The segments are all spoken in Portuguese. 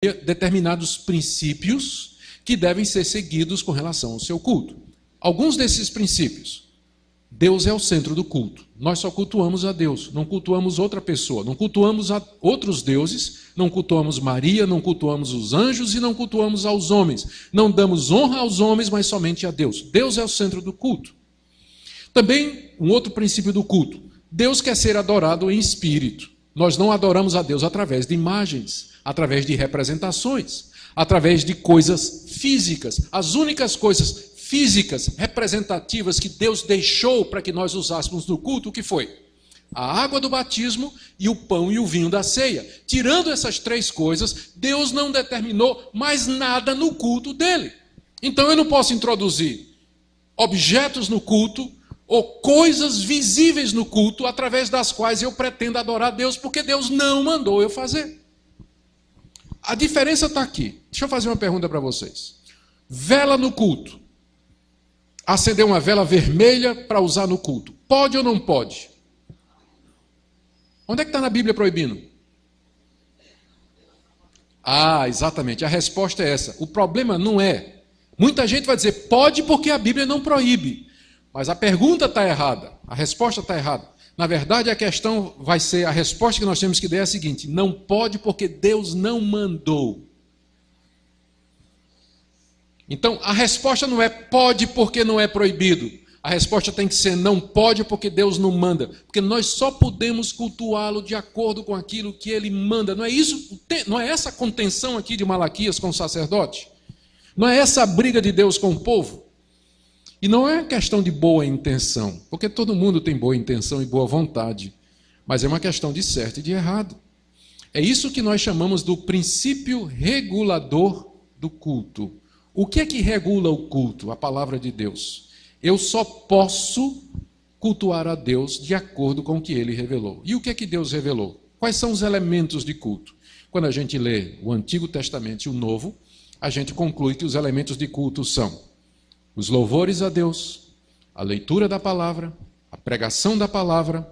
determinados princípios que devem ser seguidos com relação ao seu culto. Alguns desses princípios: Deus é o centro do culto. Nós só cultuamos a Deus, não cultuamos outra pessoa, não cultuamos a outros deuses, não cultuamos Maria, não cultuamos os anjos e não cultuamos aos homens. Não damos honra aos homens, mas somente a Deus. Deus é o centro do culto. Também um outro princípio do culto: Deus quer ser adorado em espírito. Nós não adoramos a Deus através de imagens, através de representações, através de coisas físicas. As únicas coisas físicas, representativas que Deus deixou para que nós usássemos no culto, o que foi? A água do batismo e o pão e o vinho da ceia. Tirando essas três coisas, Deus não determinou mais nada no culto dele. Então eu não posso introduzir objetos no culto ou coisas visíveis no culto através das quais eu pretendo adorar Deus, porque Deus não mandou eu fazer. A diferença está aqui. Deixa eu fazer uma pergunta para vocês. Vela no culto. Acender uma vela vermelha para usar no culto. Pode ou não pode? Onde é que está na Bíblia proibindo? Ah, exatamente. A resposta é essa. O problema não é. Muita gente vai dizer, pode porque a Bíblia não proíbe. Mas a pergunta está errada. A resposta está errada. Na verdade, a questão vai ser, a resposta que nós temos que dar é a seguinte: não pode porque Deus não mandou. Então, a resposta não é pode porque não é proibido. A resposta tem que ser não pode porque Deus não manda. Porque nós só podemos cultuá-lo de acordo com aquilo que ele manda. Não é isso? Não é essa a contenção aqui de Malaquias com o sacerdote? Não é essa a briga de Deus com o povo? E não é questão de boa intenção, porque todo mundo tem boa intenção e boa vontade. Mas é uma questão de certo e de errado. É isso que nós chamamos do princípio regulador do culto. O que é que regula o culto? A palavra de Deus. Eu só posso cultuar a Deus de acordo com o que ele revelou. E o que é que Deus revelou? Quais são os elementos de culto? Quando a gente lê o Antigo Testamento e o Novo, a gente conclui que os elementos de culto são os louvores a Deus, a leitura da palavra, a pregação da palavra,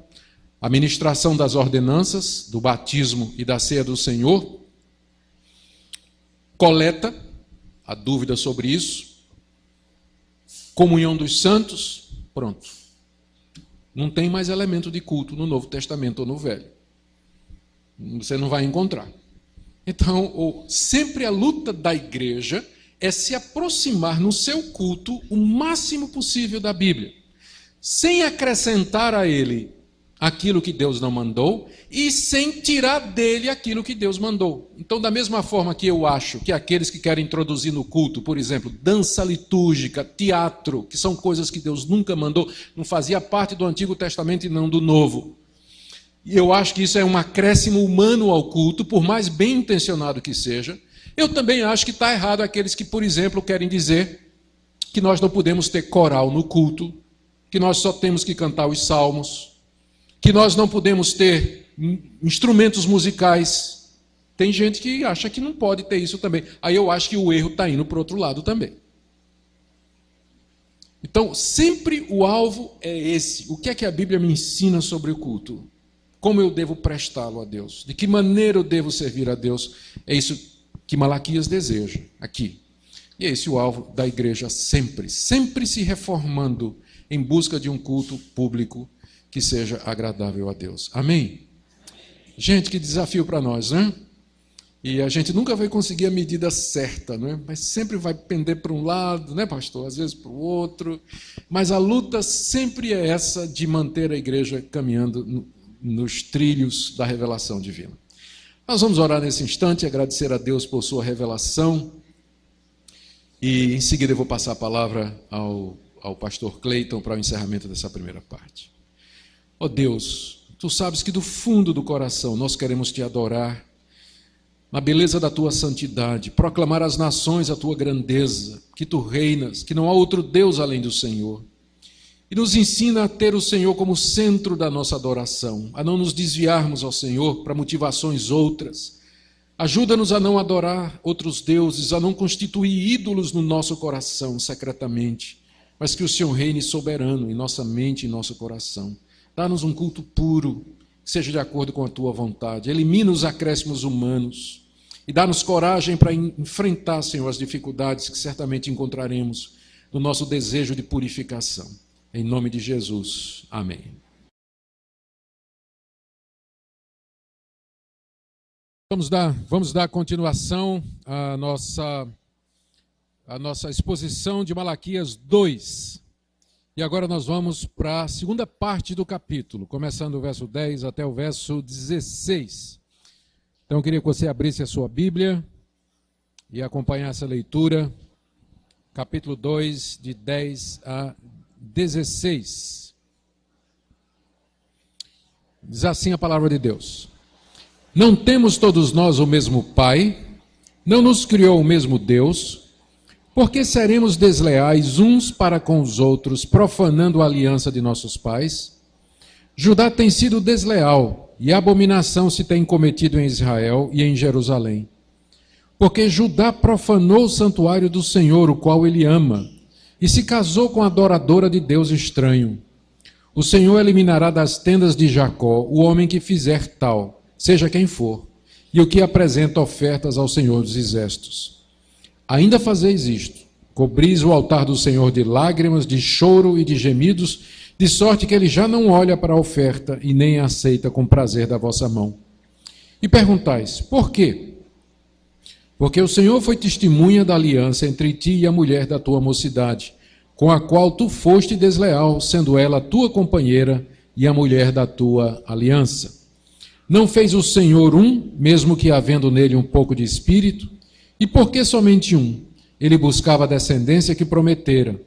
a ministração das ordenanças, do batismo e da ceia do Senhor, coleta, a dúvida sobre isso, comunhão dos santos, pronto. Não tem mais elemento de culto no Novo Testamento ou no Velho. Você não vai encontrar. Então, sempre a luta da igreja é se aproximar no seu culto o máximo possível da Bíblia, sem acrescentar a ele aquilo que Deus não mandou e sem tirar dele aquilo que Deus mandou. Então, da mesma forma que eu acho que aqueles que querem introduzir no culto, por exemplo, dança litúrgica, teatro, que são coisas que Deus nunca mandou, não fazia parte do Antigo Testamento e não do Novo. E eu acho que isso é um acréscimo humano ao culto, por mais bem intencionado que seja. Eu também acho que está errado aqueles que, por exemplo, querem dizer que nós não podemos ter coral no culto, que nós só temos que cantar os salmos, que nós não podemos ter instrumentos musicais. Tem gente que acha que não pode ter isso também. Aí eu acho que o erro está indo para o outro lado também. Então, sempre o alvo é esse. O que é que a Bíblia me ensina sobre o culto? Como eu devo prestá-lo a Deus? De que maneira eu devo servir a Deus? É isso que Malaquias deseja aqui. E é esse o alvo da igreja sempre se reformando em busca de um culto público que seja agradável a Deus. Amém? Gente, que desafio para nós, né? E a gente nunca vai conseguir a medida certa, né? Mas sempre vai pender para um lado, né, pastor? Às vezes para o outro. Mas a luta sempre é essa de manter a igreja caminhando nos trilhos da revelação divina. Nós vamos orar nesse instante, agradecer a Deus por sua revelação. E em seguida eu vou passar a palavra ao pastor Cleiton para o encerramento dessa primeira parte. Ó Deus, Tu sabes que do fundo do coração nós queremos Te adorar, na beleza da Tua santidade, proclamar às nações a Tua grandeza, que Tu reinas, que não há outro Deus além do Senhor. E nos ensina a ter o Senhor como centro da nossa adoração, a não nos desviarmos ao Senhor para motivações outras. Ajuda-nos a não adorar outros deuses, a não constituir ídolos no nosso coração secretamente, mas que o Senhor reine soberano em nossa mente e em nosso coração. Dá-nos um culto puro, que seja de acordo com a Tua vontade. Elimina os acréscimos humanos e dá-nos coragem para enfrentar, Senhor, as dificuldades que certamente encontraremos no nosso desejo de purificação. Em nome de Jesus. Amém. Vamos dar continuação à nossa exposição de Malaquias 2. E agora nós vamos para a segunda parte do capítulo, começando o verso 10 até o verso 16. Então eu queria que você abrisse a sua Bíblia e acompanhasse a leitura, capítulo 2, de 10 a 16. Diz assim a palavra de Deus: Não temos todos nós o mesmo Pai? Não nos criou o mesmo Deus? Por que seremos desleais uns para com os outros, profanando a aliança de nossos pais? Judá tem sido desleal, e abominação se tem cometido em Israel e em Jerusalém. Porque Judá profanou o santuário do Senhor, o qual ele ama, e se casou com a adoradora de Deus estranho. O Senhor eliminará das tendas de Jacó o homem que fizer tal, seja quem for, e o que apresenta ofertas ao Senhor dos Exércitos. Ainda fazeis isto: cobris o altar do Senhor de lágrimas, de choro e de gemidos, de sorte que ele já não olha para a oferta e nem a aceita com prazer da vossa mão. E perguntais: por quê? Porque o Senhor foi testemunha da aliança entre ti e a mulher da tua mocidade, com a qual tu foste desleal, sendo ela tua companheira e a mulher da tua aliança. Não fez o Senhor um, mesmo que havendo nele um pouco de espírito? E por que somente um? Ele buscava a descendência que prometera.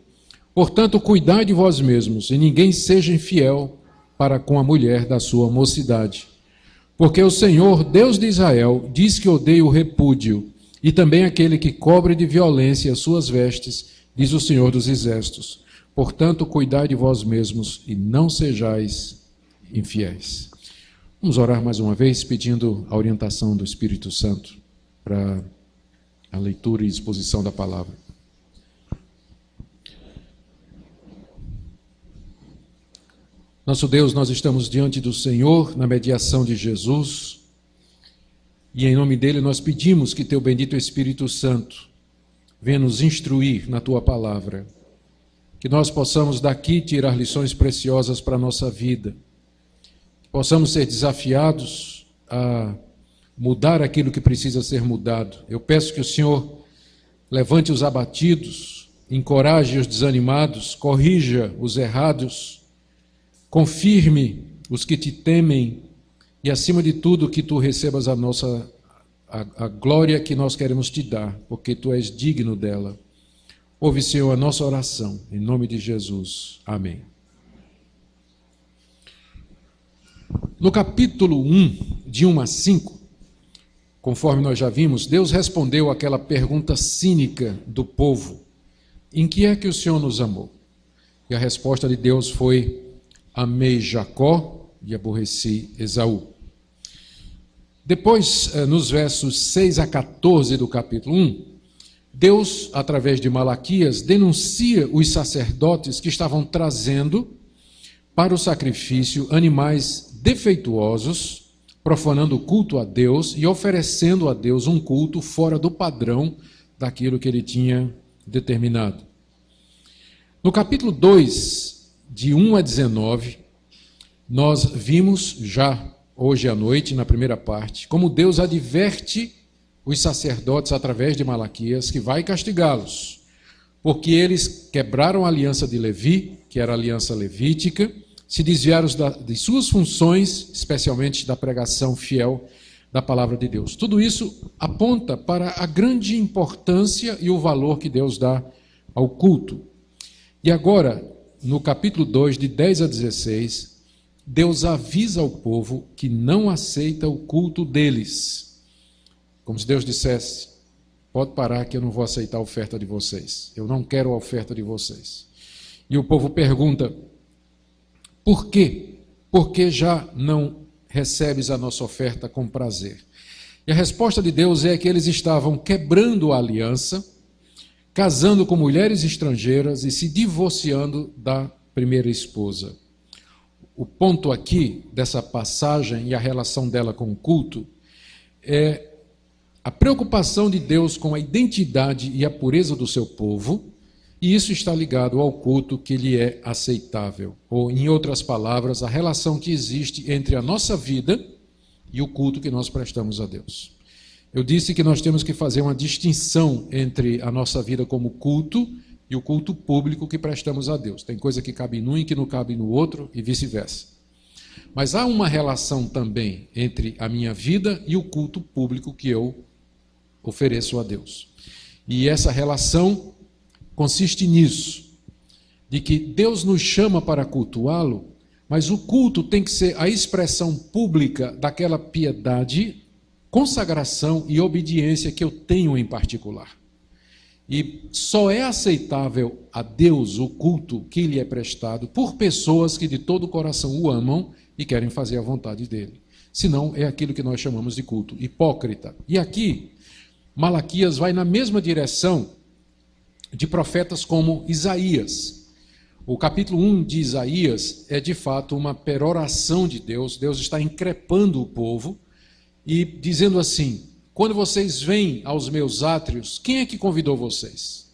Portanto, cuidai de vós mesmos, e ninguém seja infiel para com a mulher da sua mocidade. Porque o Senhor, Deus de Israel, diz que odeia o repúdio, e também aquele que cobre de violência as suas vestes, diz o Senhor dos Exércitos. Portanto, cuidai de vós mesmos, e não sejais infiéis. Vamos orar mais uma vez, pedindo a orientação do Espírito Santo para a leitura e exposição da palavra. Nosso Deus, nós estamos diante do Senhor, na mediação de Jesus, e em nome dele nós pedimos que teu bendito Espírito Santo venha nos instruir na tua palavra, que nós possamos daqui tirar lições preciosas para a nossa vida, possamos ser desafiados a mudar aquilo que precisa ser mudado. Eu peço que o Senhor levante os abatidos, encoraje os desanimados, corrija os errados, confirme os que te temem e, acima de tudo, que tu recebas a glória que nós queremos te dar, porque tu és digno dela. Ouve, Senhor, a nossa oração, em nome de Jesus. Amém. No capítulo 1, de 1 a 5, conforme nós já vimos, Deus respondeu àquela pergunta cínica do povo: em que é que o Senhor nos amou? E a resposta de Deus foi: amei Jacó e aborreci Esaú. Depois, nos versos 6 a 14 do capítulo 1, Deus, através de Malaquias, denuncia os sacerdotes que estavam trazendo para o sacrifício animais defeituosos, profanando o culto a Deus e oferecendo a Deus um culto fora do padrão daquilo que ele tinha determinado. No capítulo 2, de 1 a 19, nós vimos já hoje à noite, na primeira parte, como Deus adverte os sacerdotes através de Malaquias que vai castigá-los, porque eles quebraram a aliança de Levi, que era a aliança levítica, se desviaram de suas funções, especialmente da pregação fiel da palavra de Deus. Tudo isso aponta para a grande importância e o valor que Deus dá ao culto. E agora, no capítulo 2, de 10 a 16, Deus avisa ao povo que não aceita o culto deles. Como se Deus dissesse: pode parar que eu não vou aceitar a oferta de vocês. Eu não quero a oferta de vocês. E o povo pergunta: por quê? Porque já não recebes a nossa oferta com prazer? E a resposta de Deus é que eles estavam quebrando a aliança, casando com mulheres estrangeiras e se divorciando da primeira esposa. O ponto aqui dessa passagem e a relação dela com o culto é a preocupação de Deus com a identidade e a pureza do seu povo, e isso está ligado ao culto que lhe é aceitável. Ou, em outras palavras, a relação que existe entre a nossa vida e o culto que nós prestamos a Deus. Eu disse que nós temos que fazer uma distinção entre a nossa vida como culto e o culto público que prestamos a Deus. Tem coisa que cabe num e que não cabe no outro, e vice-versa. Mas há uma relação também entre a minha vida e o culto público que eu ofereço a Deus. E essa relação consiste nisso, de que Deus nos chama para cultuá-lo, mas o culto tem que ser a expressão pública daquela piedade, consagração e obediência que eu tenho em particular. E só é aceitável a Deus o culto que lhe é prestado por pessoas que de todo o coração o amam e querem fazer a vontade dele. Senão é aquilo que nós chamamos de culto hipócrita. E aqui, Malaquias vai na mesma direção de profetas como Isaías. O capítulo 1 de Isaías é de fato uma peroração de Deus. Deus está increpando o povo e dizendo assim: quando vocês vêm aos meus átrios, quem é que convidou vocês?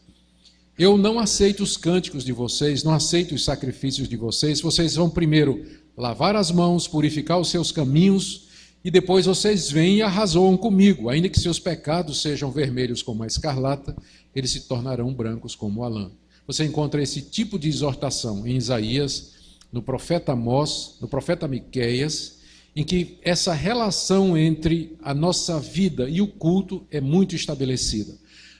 Eu não aceito os cânticos de vocês, não aceito os sacrifícios de vocês. Vocês vão primeiro lavar as mãos, purificar os seus caminhos, e depois vocês vêm e arrazoam comigo. Ainda que seus pecados sejam vermelhos como a escarlata, eles se tornarão brancos como a lã. Você encontra esse tipo de exortação em Isaías, no profeta Amós, no profeta Miqueias, em que essa relação entre a nossa vida e o culto é muito estabelecida.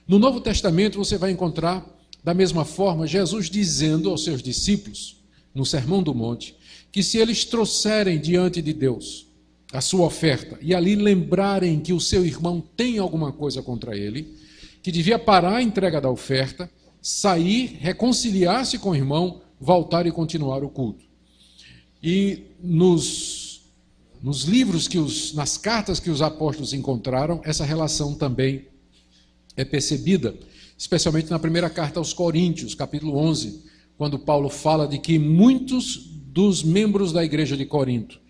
No Novo Testamento você vai encontrar, da mesma forma, Jesus dizendo aos seus discípulos, no Sermão do Monte, que se eles trouxerem diante de Deus a sua oferta e ali lembrarem que o seu irmão tem alguma coisa contra ele, que devia parar a entrega da oferta, sair, reconciliar-se com o irmão, voltar e continuar o culto. E nos livros, nas cartas que os apóstolos encontraram, essa relação também é percebida, especialmente na primeira carta aos Coríntios, capítulo 11, quando Paulo fala de que muitos dos membros da igreja de Corinto,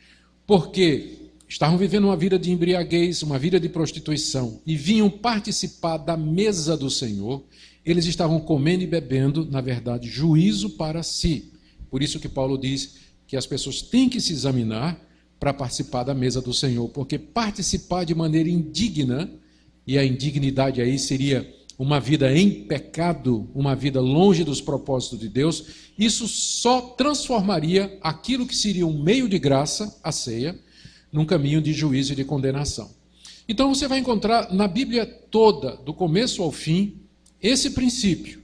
porque estavam vivendo uma vida de embriaguez, uma vida de prostituição, e vinham participar da mesa do Senhor, eles estavam comendo e bebendo, na verdade, juízo para si. Por isso que Paulo diz que as pessoas têm que se examinar para participar da mesa do Senhor, porque participar de maneira indigna, e a indignidade aí seria uma vida em pecado, uma vida longe dos propósitos de Deus, isso só transformaria aquilo que seria um meio de graça, a ceia, num caminho de juízo e de condenação. Então você vai encontrar na Bíblia toda, do começo ao fim, esse princípio,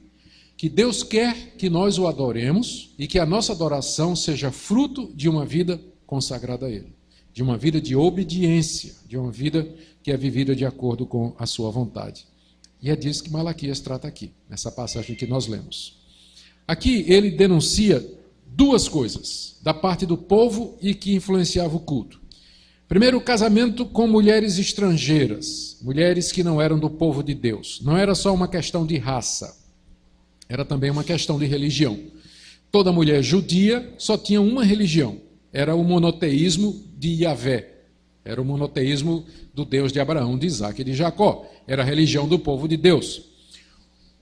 que Deus quer que nós o adoremos e que a nossa adoração seja fruto de uma vida consagrada a Ele, de uma vida de obediência, de uma vida que é vivida de acordo com a sua vontade. E é disso que Malaquias trata aqui, nessa passagem que nós lemos. Aqui ele denuncia duas coisas da parte do povo e que influenciava o culto. Primeiro, o casamento com mulheres estrangeiras, mulheres que não eram do povo de Deus. Não era só uma questão de raça, era também uma questão de religião. Toda mulher judia só tinha uma religião, era o monoteísmo de Yahvé. Era o monoteísmo do Deus de Abraão, de Isaac e de Jacó. Era a religião do povo de Deus.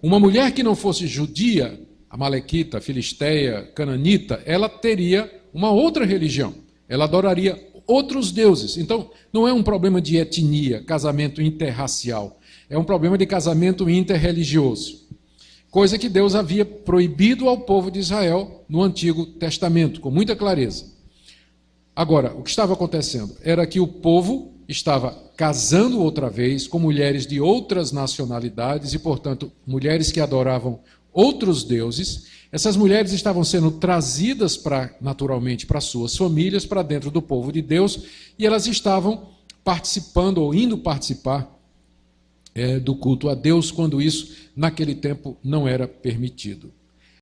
Uma mulher que não fosse judia, amalequita, filisteia, cananita, ela teria uma outra religião. Ela adoraria outros deuses. Então, não é um problema de etnia, casamento interracial. É um problema de casamento interreligioso. Coisa que Deus havia proibido ao povo de Israel no Antigo Testamento, com muita clareza. Agora, o que estava acontecendo era que o povo estava casando outra vez com mulheres de outras nacionalidades e, portanto, mulheres que adoravam outros deuses. Essas mulheres estavam sendo trazidas naturalmente para suas famílias, para dentro do povo de Deus, e elas estavam participando ou indo participar do culto a Deus, quando isso, naquele tempo, não era permitido.